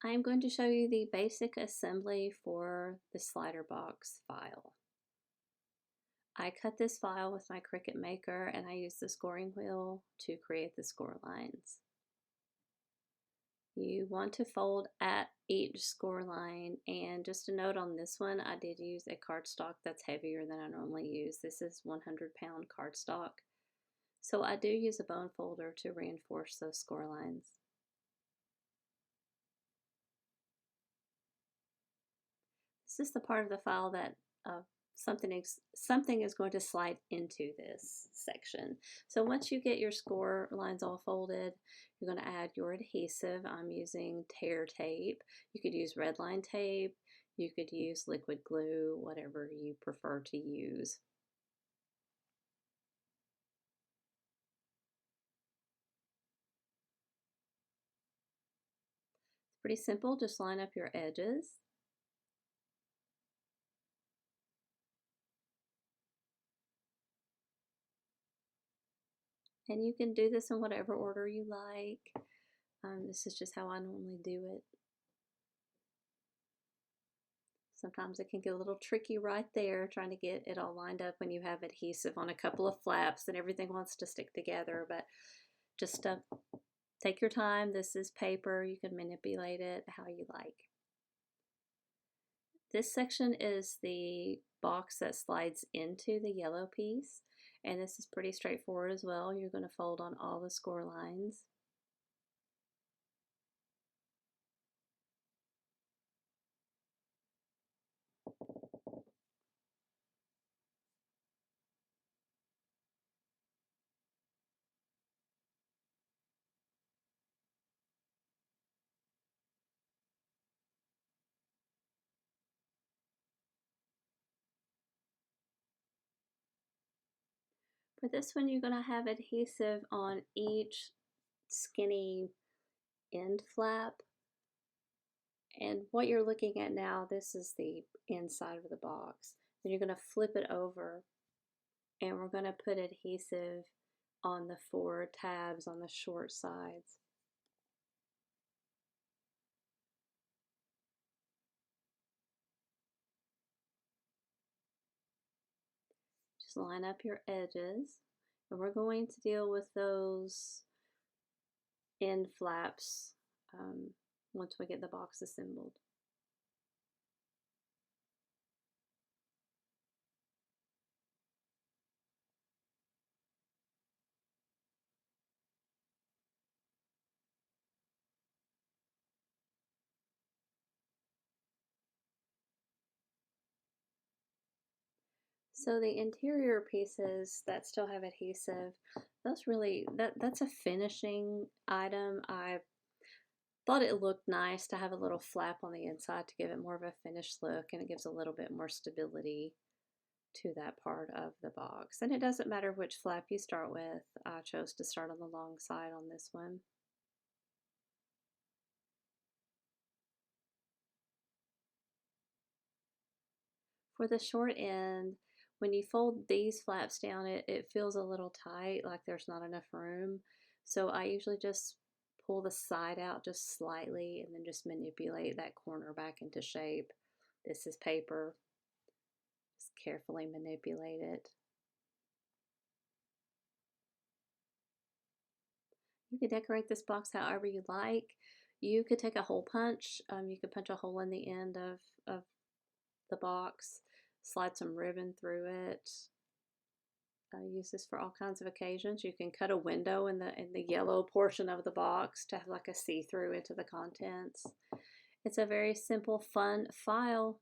I'm going to show you the basic assembly for the Slider Box file. I cut this file with my Cricut Maker and I use the scoring wheel to create the score lines. You want to fold at each score line, and just a note on this one, I did use a cardstock that's heavier than I normally use. This is 100-pound cardstock. So I do use a bone folder to reinforce those score lines. This is the part of the file that something is going to slide into this section. So once you get your score lines all folded, you're going to add your adhesive. I'm using tear tape. You could use red line tape. You could use liquid glue, whatever you prefer to use. It's pretty simple. Just line up your edges. And you can do this in whatever order you like. This is just how I normally do it. Sometimes it can get a little tricky right there trying to get it all lined up when you have adhesive on a couple of flaps and everything wants to stick together, but just take your time. This is paper. You can manipulate it how you like. This section is the box that slides into the yellow piece, and this is pretty straightforward as well. You're going to fold on all the score lines. For this one, you're going to have adhesive on each skinny end flap. And what you're looking at now, this is the inside of the box. Then you're going to flip it over and we're going to put adhesive on the 4 tabs on the short sides. Just line up your edges, and we're going to deal with those end flaps once we get the box assembled. So the interior pieces that still have adhesive, that's a finishing item. I thought it looked nice to have a little flap on the inside to give it more of a finished look, and it gives a little bit more stability to that part of the box. And it doesn't matter which flap you start with. I chose to start on the long side on this one. For the short end, when you fold these flaps down, it feels a little tight, like there's not enough room. So I usually just pull the side out just slightly and then just manipulate that corner back into shape. This is paper. Just carefully manipulate it. You could decorate this box however you like. You could take a hole punch. You could punch a hole in the end of the box, slide some ribbon through it. Use this for all kinds of occasions. You can cut a window in the yellow portion of the box to have like a see-through into the contents. It's a very simple, fun file.